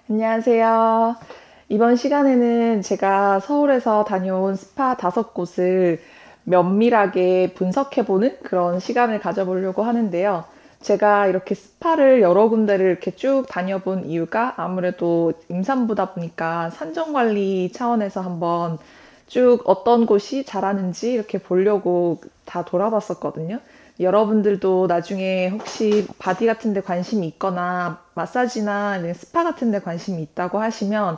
안녕하세요. 이번 시간에는 제가 서울에서 다녀온 스파 5곳을 면밀하게 분석해보는 그런 시간을 가져보려고 하는데요. 제가 이렇게 스파를 여러 군데를 이렇게 쭉 다녀본 이유가 아무래도 임산부다 보니까 산정관리 차원에서 한번 쭉 어떤 곳이 잘하는지 이렇게 보려고 다 돌아봤었거든요. 여러분들도 나중에 혹시 바디 같은 데 관심이 있거나 마사지나 스파 같은 데 관심이 있다고 하시면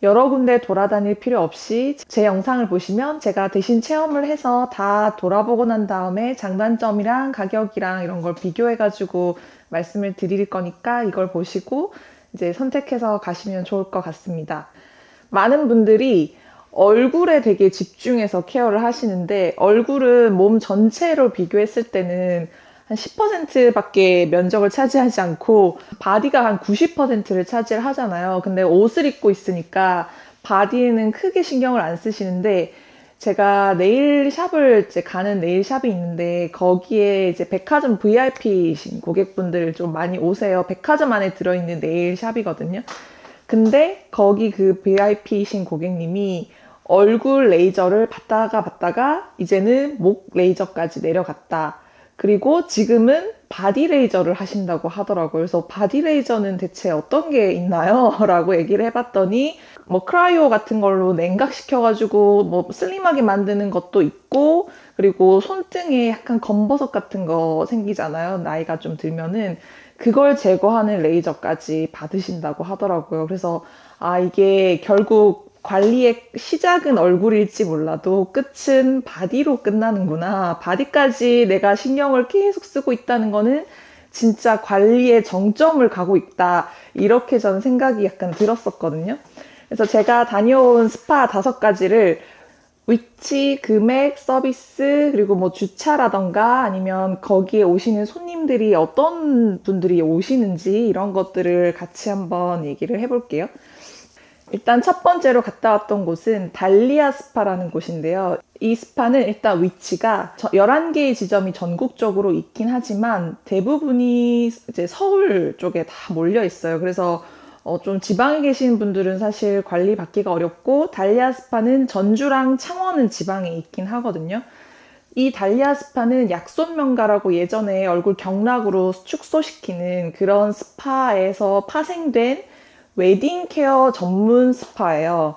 여러 군데 돌아다닐 필요 없이 제 영상을 보시면 제가 대신 체험을 해서 다 돌아보고 난 다음에 장단점이랑 가격이랑 이런 걸 비교해가지고 말씀을 드릴 거니까 이걸 보시고 이제 선택해서 가시면 좋을 것 같습니다. 많은 분들이 얼굴에 되게 집중해서 케어를 하시는데 얼굴은 몸 전체로 비교했을 때는 한 10%밖에 면적을 차지하지 않고 바디가 한 90%를 차지를 하잖아요. 근데 옷을 입고 있으니까 바디에는 크게 신경을 안 쓰시는데 제가 네일샵을 이제 가는 네일샵이 있는데 거기에 이제 백화점 VIP이신 고객분들 좀 많이 오세요. 백화점 안에 들어있는 네일샵이거든요. 근데 거기 그 VIP이신 고객님이 얼굴 레이저를 받다가 이제는 목 레이저까지 내려갔다. 그리고 지금은 바디 레이저를 하신다고 하더라고요. 그래서 바디 레이저는 대체 어떤 게 있나요? 라고 얘기를 해봤더니 뭐 크라이오 같은 걸로 냉각시켜가지고 뭐 슬림하게 만드는 것도 있고 그리고 손등에 약간 검버섯 같은 거 생기잖아요. 나이가 좀 들면은 그걸 제거하는 레이저까지 받으신다고 하더라고요. 그래서 이게 결국 관리의 시작은 얼굴일지 몰라도 끝은 바디로 끝나는구나. 바디까지 내가 신경을 계속 쓰고 있다는 거는 진짜 관리의 정점을 가고 있다. 이렇게 저는 생각이 약간 들었었거든요. 그래서 제가 다녀온 스파 5가지를 위치, 금액, 서비스, 그리고 뭐 주차라던가 아니면 거기에 오시는 손님들이 어떤 분들이 오시는지 이런 것들을 같이 한번 얘기를 해볼게요. 일단 첫 번째로 갔다 왔던 곳은 달리아 스파라는 곳인데요. 이 스파는 일단 위치가 11개의 지점이 전국적으로 있긴 하지만 대부분이 이제 서울 쪽에 다 몰려 있어요. 그래서 좀 지방에 계신 분들은 사실 관리 받기가 어렵고 달리아 스파는 전주랑 창원은 지방에 있긴 하거든요. 이 달리아 스파는 약손명가라고 예전에 얼굴 경락으로 축소시키는 그런 스파에서 파생된 웨딩 케어 전문 스파예요.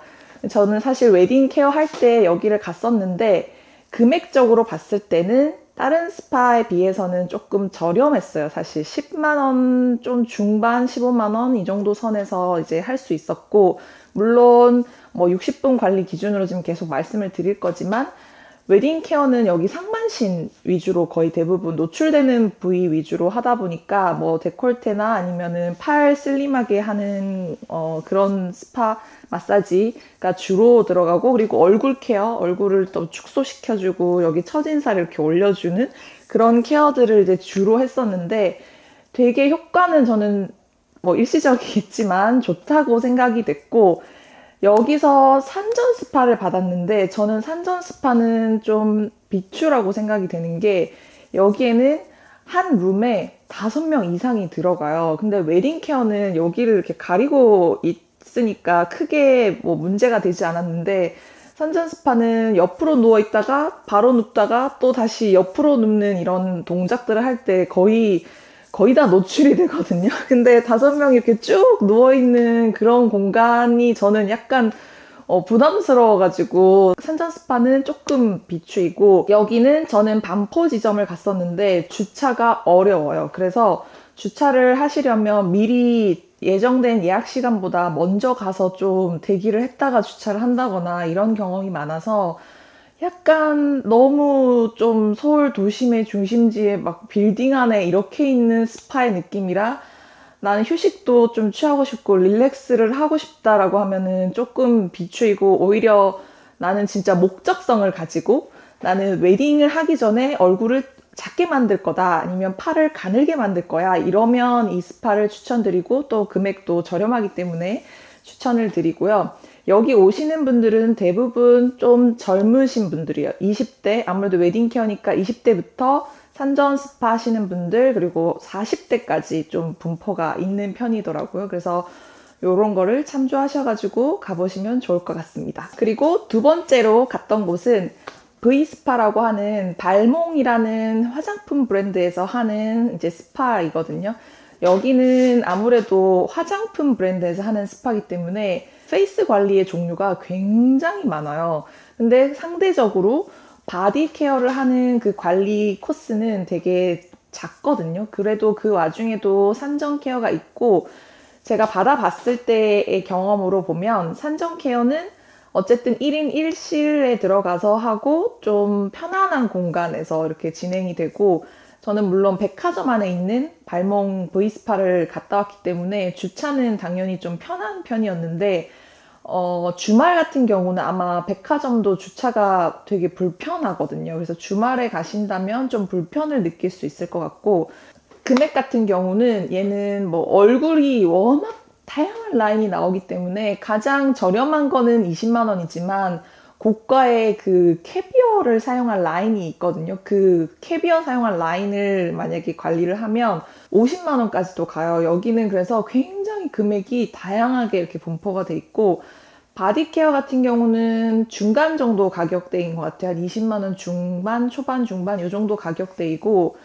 저는 사실 웨딩 케어 할 때 여기를 갔었는데 금액적으로 봤을 때는 다른 스파에 비해서는 조금 저렴했어요. 사실 10만 원 좀 중반, 15만 원 이 정도 선에서 이제 할 수 있었고 물론 뭐 60분 관리 기준으로 지금 계속 말씀을 드릴 거지만 웨딩 케어는 여기 상반신 위주로 거의 대부분 노출되는 부위 위주로 하다 보니까 뭐 데콜테나 아니면은 팔 슬림하게 하는 그런 스파 마사지가 주로 들어가고 그리고 얼굴 케어, 얼굴을 또 축소시켜주고 여기 처진살을 이렇게 올려주는 그런 케어들을 이제 주로 했었는데 되게 효과는 저는 뭐 일시적이겠지만 좋다고 생각이 됐고 여기서 산전 스파를 받았는데 저는 산전 스파는 좀 비추라고 생각이 되는 게 여기에는 한 룸에 5명 이상이 들어가요. 근데 웨딩 케어는 여기를 이렇게 가리고 있으니까 크게 뭐 문제가 되지 않았는데 산전 스파는 옆으로 누워 있다가 바로 눕다가 또 다시 옆으로 눕는 이런 동작들을 할 때 거의 다 노출이 되거든요. 근데 5명이 이렇게 쭉 누워있는 그런 공간이 저는 약간 부담스러워가지고 산전 스파는 조금 비추이고 여기는 저는 반포 지점을 갔었는데 주차가 어려워요. 그래서 주차를 하시려면 미리 예정된 예약 시간보다 먼저 가서 좀 대기를 했다가 주차를 한다거나 이런 경험이 많아서 약간 너무 좀 서울 도심의 중심지에 막 빌딩 안에 이렇게 있는 스파의 느낌이라 나는 휴식도 좀 취하고 싶고 릴렉스를 하고 싶다라고 하면은 조금 비추이고 오히려 나는 진짜 목적성을 가지고 나는 웨딩을 하기 전에 얼굴을 작게 만들 거다 아니면 팔을 가늘게 만들 거야 이러면 이 스파를 추천드리고 또 금액도 저렴하기 때문에 추천을 드리고요. 여기 오시는 분들은 대부분 좀 젊으신 분들이에요. 20대, 아무래도 웨딩 케어니까 20대부터 산전 스파 하시는 분들, 그리고 40대까지 좀 분포가 있는 편이더라고요. 그래서 요런 거를 참조하셔가지고 가보시면 좋을 것 같습니다. 그리고 두 번째로 갔던 곳은 브이스파라고 하는 발몽이라는 화장품 브랜드에서 하는 이제 스파이거든요. 여기는 아무래도 화장품 브랜드에서 하는 스파이기 때문에 페이스 관리의 종류가 굉장히 많아요. 근데 상대적으로 바디 케어를 하는 그 관리 코스는 되게 작거든요. 그래도 그 와중에도 산전 케어가 있고, 제가 받아봤을 때의 경험으로 보면 산전 케어는 어쨌든 1인 1실에 들어가서 하고 좀 편안한 공간에서 이렇게 진행이 되고, 저는 물론 백화점 안에 있는 발몽 브이스파를 갔다 왔기 때문에 주차는 당연히 좀 편한 편이었는데, 주말 같은 경우는 아마 백화점도 주차가 되게 불편하거든요. 그래서 주말에 가신다면 좀 불편을 느낄 수 있을 것 같고, 금액 같은 경우는 얘는 뭐 얼굴이 워낙 다양한 라인이 나오기 때문에 가장 저렴한 거는 20만 원이지만 고가의 그 캐비어를 사용한 라인이 있거든요. 그 캐비어 사용한 라인을 만약에 관리를 하면 50만 원까지도 가요. 여기는 그래서 굉장히 금액이 다양하게 이렇게 분포가 돼 있고, 바디케어 같은 경우는 중간 정도 가격대인 것 같아요. 한 20만 원 중반, 초반, 중반 이 정도 가격대이고,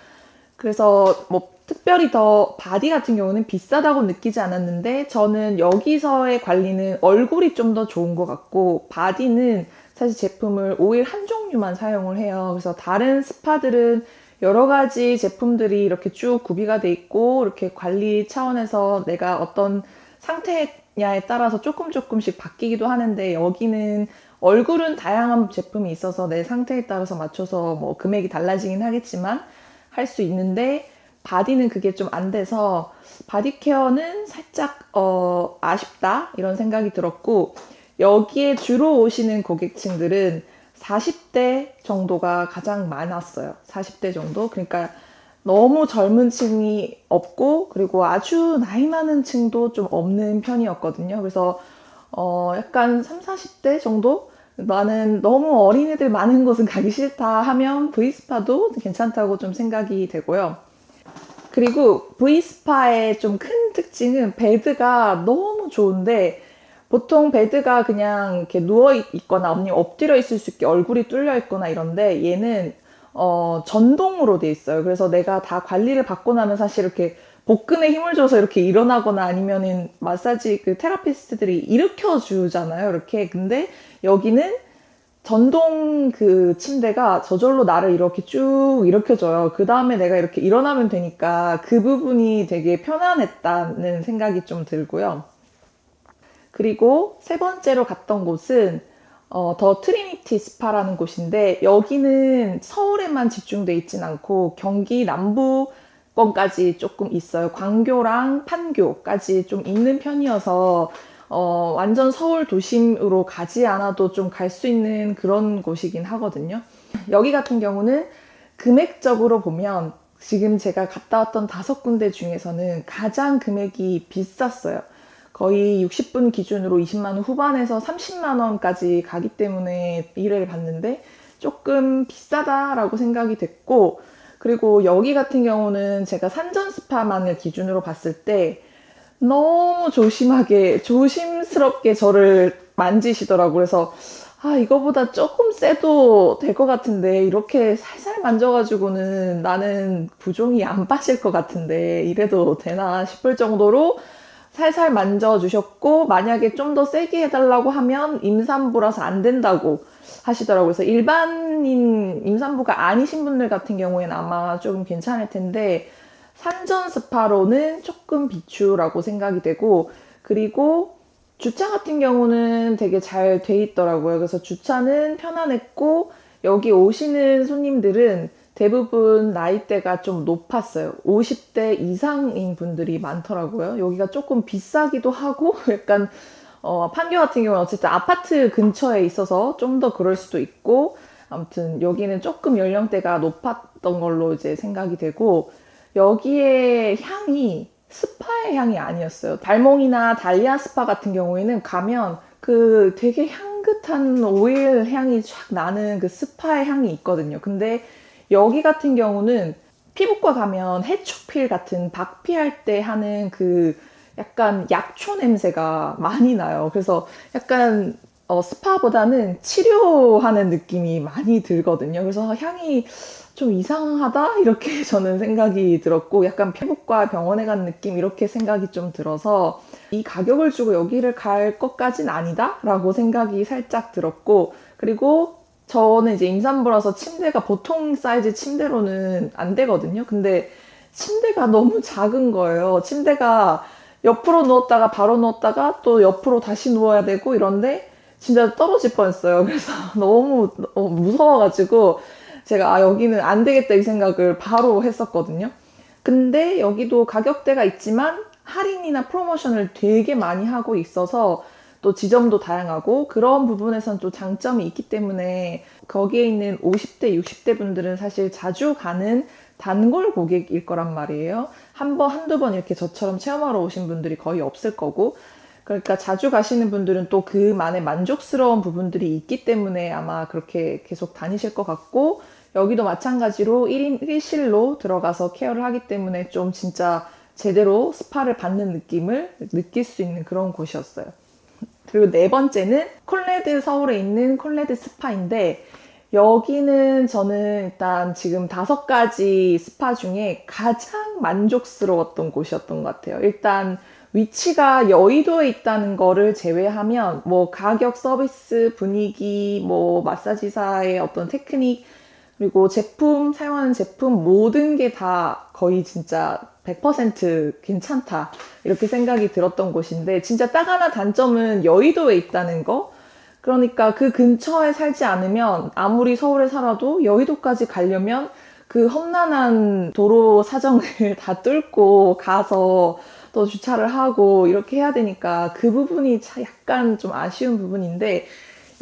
그래서 뭐 특별히 더 바디 같은 경우는 비싸다고 느끼지 않았는데, 저는 여기서의 관리는 얼굴이 좀 더 좋은 것 같고, 바디는 사실 제품을 오일 한 종류만 사용을 해요. 그래서 다른 스파들은 여러 가지 제품들이 이렇게 쭉 구비가 돼 있고, 이렇게 관리 차원에서 내가 어떤 상태냐에 따라서 조금씩 바뀌기도 하는데, 여기는 얼굴은 다양한 제품이 있어서 내 상태에 따라서 맞춰서 뭐 금액이 달라지긴 하겠지만 할 수 있는데, 바디는 그게 좀 안 돼서 바디 케어는 살짝 아쉽다 이런 생각이 들었고, 여기에 주로 오시는 고객층들은 40대 정도가 가장 많았어요. 40대 정도. 그러니까 너무 젊은 층이 없고, 그리고 아주 나이 많은 층도 좀 없는 편이었거든요. 그래서 약간 3, 40대 정도? 나는 너무 어린애들 많은 곳은 가기 싫다 하면 브이스파도 괜찮다고 좀 생각이 되고요. 그리고 브이스파의 좀 큰 특징은 베드가 너무 좋은데, 보통 베드가 그냥 이렇게 누워 있거나 아니면 엎드려 있을 수 있게 얼굴이 뚫려 있거나 이런데, 얘는 전동으로 돼 있어요. 그래서 내가 다 관리를 받고 나면 사실 이렇게 복근에 힘을 줘서 이렇게 일어나거나 아니면은 마사지 그 테라피스트들이 일으켜 주잖아요. 이렇게. 근데 여기는 전동 그 침대가 저절로 나를 이렇게 쭉 일으켜줘요. 그 다음에 내가 이렇게 일어나면 되니까 그 부분이 되게 편안했다는 생각이 좀 들고요. 그리고 세 번째로 갔던 곳은 더 트리니티 스파라는 곳인데, 여기는 서울에만 집중돼 있진 않고 경기 남부권까지 조금 있어요. 광교랑 판교까지 좀 있는 편이어서 완전 서울 도심으로 가지 않아도 좀 갈 수 있는 그런 곳이긴 하거든요. 여기 같은 경우는 금액적으로 보면 지금 제가 갔다 왔던 5군데 중에서는 가장 금액이 비쌌어요. 거의 60분 기준으로 20만 원 후반에서 30만 원까지 가기 때문에 1회를 봤는데 조금 비싸다라고 생각이 됐고, 그리고 여기 같은 경우는 제가 산전 스파만을 기준으로 봤을 때 너무 조심스럽게 저를 만지시더라고요. 그래서 이거보다 조금 세도 될 것 같은데 이렇게 살살 만져가지고는 나는 부종이 안 빠질 것 같은데 이래도 되나 싶을 정도로 살살 만져주셨고, 만약에 좀 더 세게 해달라고 하면 임산부라서 안 된다고 하시더라고요. 그래서 일반인 임산부가 아니신 분들 같은 경우에는 아마 조금 괜찮을 텐데, 산전 스파로는 조금 비추라고 생각이 되고, 그리고 주차 같은 경우는 되게 잘 돼 있더라고요. 그래서 주차는 편안했고, 여기 오시는 손님들은 대부분 나이대가 좀 높았어요. 50대 이상인 분들이 많더라고요. 여기가 조금 비싸기도 하고, 약간 판교 같은 경우는 어쨌든 아파트 근처에 있어서 좀 더 그럴 수도 있고, 아무튼 여기는 조금 연령대가 높았던 걸로 이제 생각이 되고, 여기에 향이 스파의 향이 아니었어요. 달몽이나 달리아 스파 같은 경우에는 가면 그 되게 향긋한 오일 향이 쫙 나는 그 스파의 향이 있거든요. 근데 여기 같은 경우는 피부과 가면 해초필 같은 박피할 때 하는 그 약간 약초 냄새가 많이 나요. 그래서 약간 스파보다는 치료하는 느낌이 많이 들거든요. 그래서 향이 좀 이상하다? 이렇게 저는 생각이 들었고, 약간 피부과 병원에 간 느낌, 이렇게 생각이 좀 들어서, 이 가격을 주고 여기를 갈 것까진 아니다? 라고 생각이 살짝 들었고, 그리고 저는 이제 임산부라서 침대가 보통 사이즈 침대로는 안 되거든요. 근데 침대가 너무 작은 거예요. 침대가 옆으로 누웠다가 바로 누웠다가 또 옆으로 다시 누워야 되고 이런데 진짜 떨어질 뻔했어요. 그래서 너무 무서워가지고 제가 여기는 안 되겠다 이 생각을 바로 했었거든요. 근데 여기도 가격대가 있지만 할인이나 프로모션을 되게 많이 하고 있어서 또 지점도 다양하고 그런 부분에선 또 장점이 있기 때문에 거기에 있는 50대, 60대 분들은 사실 자주 가는 단골 고객일 거란 말이에요. 한 번, 한두 번 이렇게 저처럼 체험하러 오신 분들이 거의 없을 거고, 그러니까 자주 가시는 분들은 또 그만의 만족스러운 부분들이 있기 때문에 아마 그렇게 계속 다니실 것 같고, 여기도 마찬가지로 1인 1실로 들어가서 케어를 하기 때문에 좀 진짜 제대로 스파를 받는 느낌을 느낄 수 있는 그런 곳이었어요. 그리고 네 번째는 콜레드, 서울에 있는 콜레드 스파인데, 여기는 저는 일단 지금 5가지 스파 중에 가장 만족스러웠던 곳이었던 것 같아요. 일단 위치가 여의도에 있다는 거를 제외하면 뭐 가격, 서비스, 분위기, 뭐 마사지사의 어떤 테크닉, 그리고 제품, 사용하는 제품 모든 게 다 거의 진짜 100% 괜찮다. 이렇게 생각이 들었던 곳인데, 진짜 딱 하나 단점은 여의도에 있다는 거? 그러니까 그 근처에 살지 않으면 아무리 서울에 살아도 여의도까지 가려면 그 험난한 도로 사정을 다 뚫고 가서 또 주차를 하고 이렇게 해야 되니까 그 부분이 약간 좀 아쉬운 부분인데,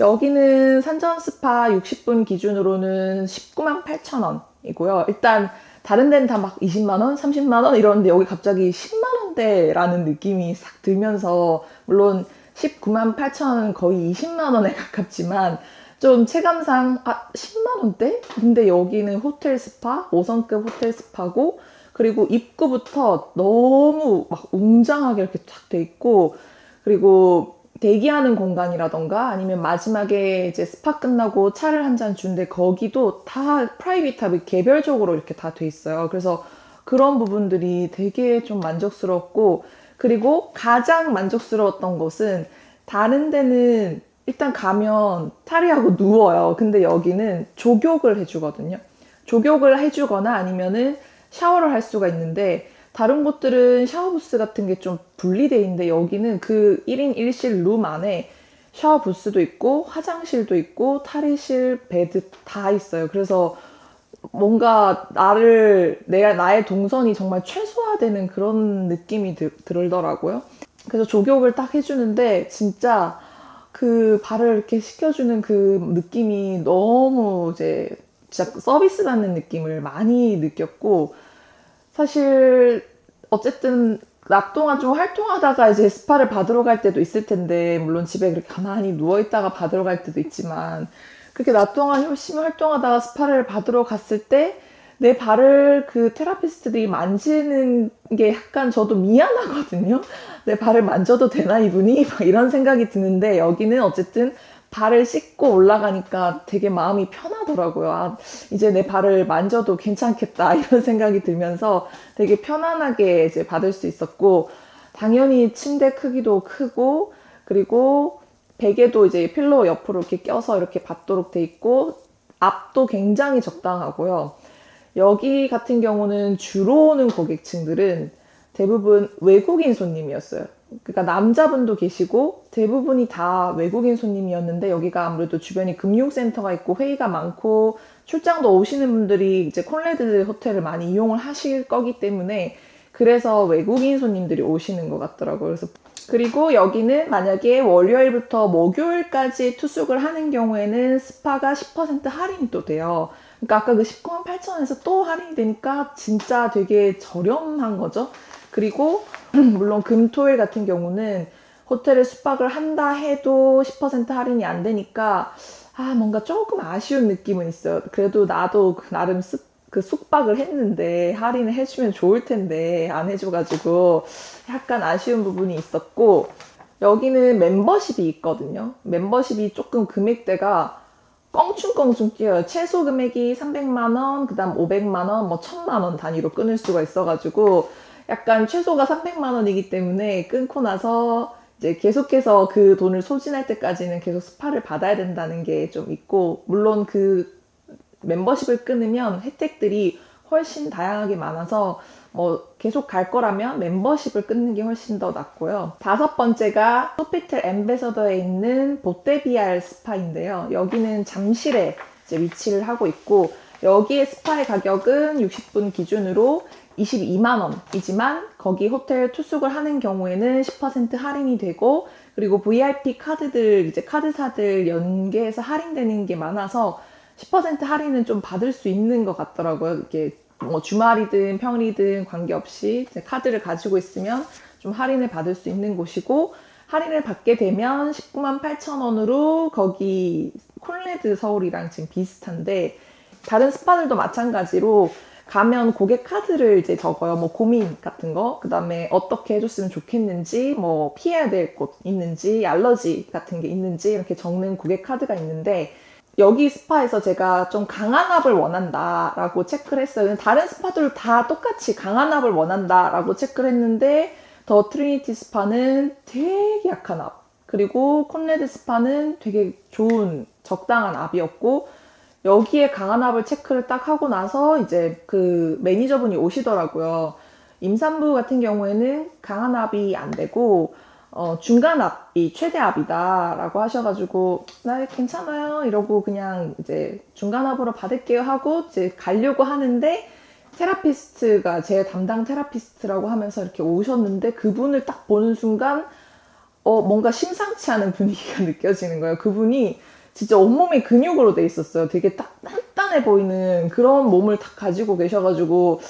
여기는 산전 스파 60분 기준으로는 19만 8천 원이고요. 일단 다른 데는 다 막 20만 원, 30만 원 이러는데 여기 갑자기 10만 원대라는 느낌이 싹 들면서, 물론 19만 8천 원 거의 20만 원에 가깝지만 좀 체감상 10만 원대? 근데 여기는 호텔 스파, 5성급 호텔 스파고, 그리고 입구부터 너무 막 웅장하게 이렇게 쫙 돼 있고, 그리고 대기하는 공간이라던가 아니면 마지막에 이제 스파 끝나고 차를 한 잔 주는데 거기도 다 프라이빗하게 개별적으로 이렇게 다 돼 있어요. 그래서 그런 부분들이 되게 좀 만족스럽고, 그리고 가장 만족스러웠던 것은 다른 데는 일단 가면 탈의하고 누워요. 근데 여기는 족욕을 해주거든요. 족욕을 해주거나 아니면은 샤워를 할 수가 있는데, 다른 곳들은 샤워 부스 같은 게 좀 분리돼 있는데 여기는 그 1인 1실 룸 안에 샤워 부스도 있고 화장실도 있고 탈의실, 베드 다 있어요. 그래서 뭔가 나의 동선이 정말 최소화되는 그런 느낌이 들더라고요. 그래서 족욕을 딱 해주는데 진짜 그 발을 이렇게 씻겨주는 그 느낌이 너무 이제 진짜 서비스 받는 느낌을 많이 느꼈고, 사실 어쨌든 낮 동안 좀 활동하다가 이제 스파를 받으러 갈 때도 있을 텐데, 물론 집에 그렇게 가만히 누워있다가 받으러 갈 때도 있지만, 그렇게 낮 동안 열심히 활동하다가 스파를 받으러 갔을 때 내 발을 그 테라피스트들이 만지는 게 약간 저도 미안하거든요. 내 발을 만져도 되나 이분이? 막 이런 생각이 드는데, 여기는 어쨌든 발을 씻고 올라가니까 되게 마음이 편하더라고요. 이제 내 발을 만져도 괜찮겠다 이런 생각이 들면서 되게 편안하게 이제 받을 수 있었고, 당연히 침대 크기도 크고, 그리고 베개도 이제 필로우 옆으로 이렇게 껴서 이렇게 받도록 돼 있고, 앞도 굉장히 적당하고요. 여기 같은 경우는 주로 오는 고객층들은 대부분 외국인 손님이었어요. 그러니까 남자분도 계시고 대부분이 다 외국인 손님이었는데, 여기가 아무래도 주변이 금융센터가 있고 회의가 많고 출장도 오시는 분들이 이제 콘레드 호텔을 많이 이용을 하실 거기 때문에 그래서 외국인 손님들이 오시는 것 같더라고요. 그리고 여기는 만약에 월요일부터 목요일까지 투숙을 하는 경우에는 스파가 10% 할인이 또 돼요. 그러니까 아까 그 19만 8천 원에서 또 할인이 되니까 진짜 되게 저렴한 거죠. 그리고 물론 금토일 같은 경우는 호텔에 숙박을 한다 해도 10% 할인이 안 되니까 뭔가 조금 아쉬운 느낌은 있어요. 그래도 나도 나름 그 숙박을 했는데 할인을 해주면 좋을 텐데 안 해줘가지고 약간 아쉬운 부분이 있었고, 여기는 멤버십이 있거든요. 멤버십이 조금 금액대가 껑충껑충 뛰어요. 최소 금액이 300만 원, 그 다음 500만 원, 뭐 1000만 원 단위로 끊을 수가 있어가지고 약간 최소가 300만 원이기 때문에 끊고 나서 이제 계속해서 그 돈을 소진할 때까지는 계속 스파를 받아야 된다는 게 좀 있고, 물론 그 멤버십을 끊으면 혜택들이 훨씬 다양하게 많아서 뭐 계속 갈 거라면 멤버십을 끊는 게 훨씬 더 낫고요. 다섯 번째가 소피텔 엠베서더에 있는 보테비알 스파인데요. 여기는 잠실에 이제 위치를 하고 있고, 여기의 스파의 가격은 60분 기준으로 22만 원이지만 거기 호텔 투숙을 하는 경우에는 10% 할인이 되고, 그리고 VIP 카드들, 이제 카드사들 연계해서 할인되는 게 많아서 10% 할인은 좀 받을 수 있는 것 같더라고요. 이렇게 뭐 주말이든 평일이든 관계없이 카드를 가지고 있으면 좀 할인을 받을 수 있는 곳이고, 할인을 받게 되면 19만 8천 원으로 거기 콘레드 서울이랑 지금 비슷한데, 다른 스파들도 마찬가지로 가면 고객 카드를 이제 적어요. 뭐 고민 같은 거, 그 다음에 어떻게 해줬으면 좋겠는지, 뭐 피해야 될 곳 있는지, 알러지 같은 게 있는지 이렇게 적는 고객 카드가 있는데, 여기 스파에서 제가 좀 강한 압을 원한다라고 체크를 했어요. 다른 스파들 다 똑같이 강한 압을 원한다라고 체크를 했는데, 더 트리니티 스파는 되게 약한 압, 그리고 콘레드 스파는 되게 좋은 적당한 압이었고, 여기에 강한 압을 체크를 딱 하고 나서 이제 그 매니저분이 오시더라고요. 임산부 같은 경우에는 강한 압이 안 되고 중간 압이 최대 압이다 라고 하셔가지고, 나 괜찮아요 이러고 그냥 이제 중간 압으로 받을게요 하고 이제 가려고 하는데, 테라피스트가 제 담당 테라피스트라고 하면서 이렇게 오셨는데, 그분을 딱 보는 순간 뭔가 심상치 않은 분위기가 느껴지는 거예요. 그분이 진짜 온몸이 근육으로 돼 있었어요. 되게 딱 단단해 보이는 그런 몸을 딱 가지고 계셔가지고,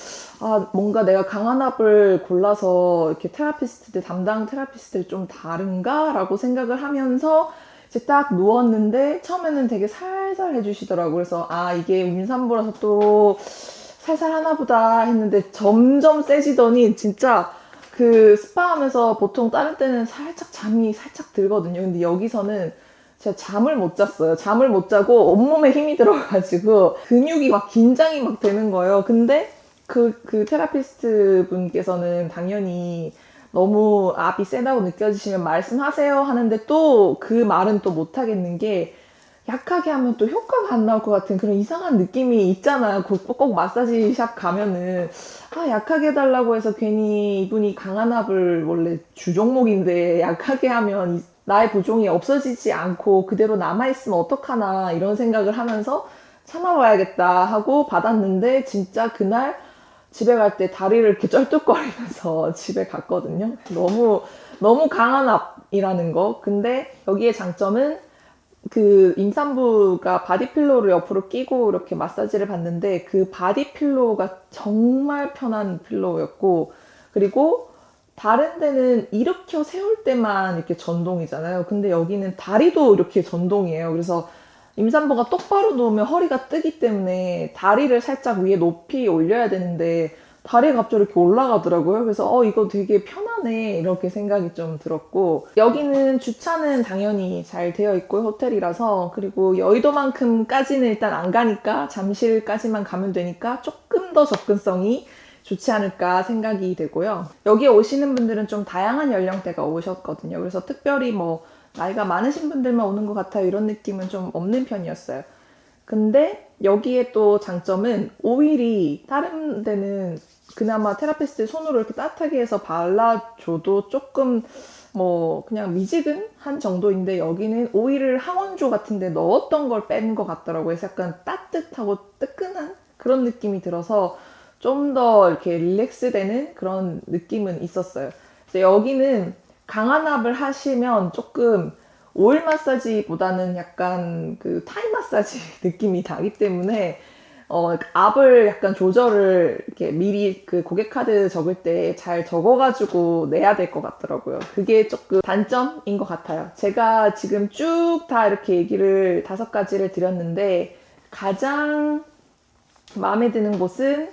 아, 뭔가 내가 강한 압을 골라서 이렇게 테라피스트들, 담당 테라피스트들 좀 다른가? 라고 생각을 하면서 이제 딱 누웠는데, 처음에는 되게 살살 해주시더라고요. 그래서 아, 이게 임산부라서 또 살살 하나 보다 했는데, 점점 세지더니 진짜 그 스파 하면서 보통 다른 때는 살짝 잠이 살짝 들거든요. 근데 여기서는 제가 잠을 못 잤어요. 잠을 못 자고 온몸에 힘이 들어가지고 근육이 막 긴장이 막 되는 거예요. 근데 그 테라피스트 분께서는 당연히 너무 압이 세다고 느껴지시면 말씀하세요 하는데, 또 그 말은 또 못 하겠는 게, 약하게 하면 또 효과가 안 나올 것 같은 그런 이상한 느낌이 있잖아요. 꼭 마사지 샵 가면은. 아, 약하게 해달라고 해서 괜히 이분이 강한 압을 원래 주종목인데 약하게 하면 나의 부종이 없어지지 않고 그대로 남아있으면 어떡하나 이런 생각을 하면서 참아봐야겠다 하고 받았는데, 진짜 그날 집에 갈 때 다리를 이렇게 쩔뚝거리면서 집에 갔거든요. 너무 강한 압이라는 거. 근데 여기에 장점은 그 임산부가 바디필로우를 옆으로 끼고 이렇게 마사지를 받는데, 그 바디필로우가 정말 편한 필로우였고, 그리고 다른 데는 일으켜 세울 때만 이렇게 전동이잖아요. 근데 여기는 다리도 이렇게 전동이에요. 그래서 임산부가 똑바로 누우면 허리가 뜨기 때문에 다리를 살짝 위에 높이 올려야 되는데 다리가 갑자기 이렇게 올라가더라고요. 그래서 이거 되게 편하네 이렇게 생각이 좀 들었고, 여기는 주차는 당연히 잘 되어 있고 호텔이라서, 그리고 여의도만큼까지는 일단 안 가니까 잠실까지만 가면 되니까 조금 더 접근성이 좋지 않을까 생각이 되고요. 여기에 오시는 분들은 좀 다양한 연령대가 오셨거든요. 그래서 특별히 뭐 나이가 많으신 분들만 오는 것 같아요 이런 느낌은 좀 없는 편이었어요. 근데 여기에 또 장점은, 오일이 다른 데는 그나마 테라피스트 손으로 이렇게 따뜻하게 해서 발라줘도 조금 뭐 그냥 미지근한 정도인데, 여기는 오일을 항원조 같은 데 넣었던 걸 뺀 것 같더라고요. 그래서 약간 따뜻하고 뜨끈한 그런 느낌이 들어서 좀 더 이렇게 릴렉스 되는 그런 느낌은 있었어요. 그래서 여기는 강한 압을 하시면 조금 오일 마사지보다는 약간 그 타이 마사지 느낌이 나기 때문에 압을 약간 조절을 이렇게 미리 그 고객 카드 적을 때 잘 적어가지고 내야 될 것 같더라고요. 그게 조금 단점인 것 같아요. 제가 지금 쭉 다 이렇게 얘기를 5가지를 드렸는데, 가장 마음에 드는 곳은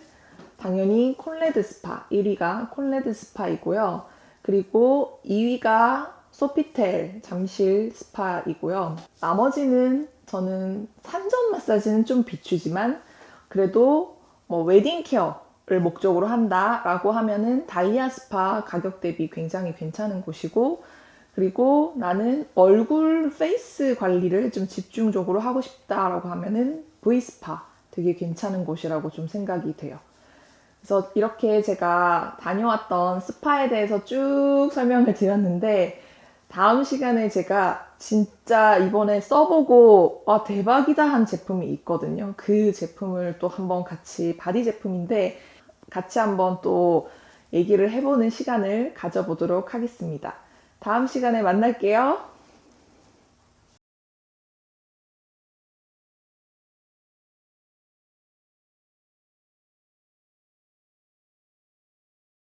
당연히 콘레드 스파, 1위가 콘레드 스파이고요. 그리고 2위가 소피텔 잠실 스파이고요. 나머지는 저는 산전 마사지는 좀 비추지만 그래도 뭐 웨딩 케어를 목적으로 한다라고 하면은 다이아 스파 가격 대비 굉장히 괜찮은 곳이고, 그리고 나는 얼굴 페이스 관리를 좀 집중적으로 하고 싶다라고 하면은 V스파 되게 괜찮은 곳이라고 좀 생각이 돼요. 그래서 이렇게 제가 다녀왔던 스파에 대해서 쭉 설명을 드렸는데, 다음 시간에 제가 진짜 이번에 써보고 와 대박이다 한 제품이 있거든요. 그 제품을 또 한번 같이, 바디 제품인데 같이 한번 또 얘기를 해보는 시간을 가져보도록 하겠습니다. 다음 시간에 만날게요.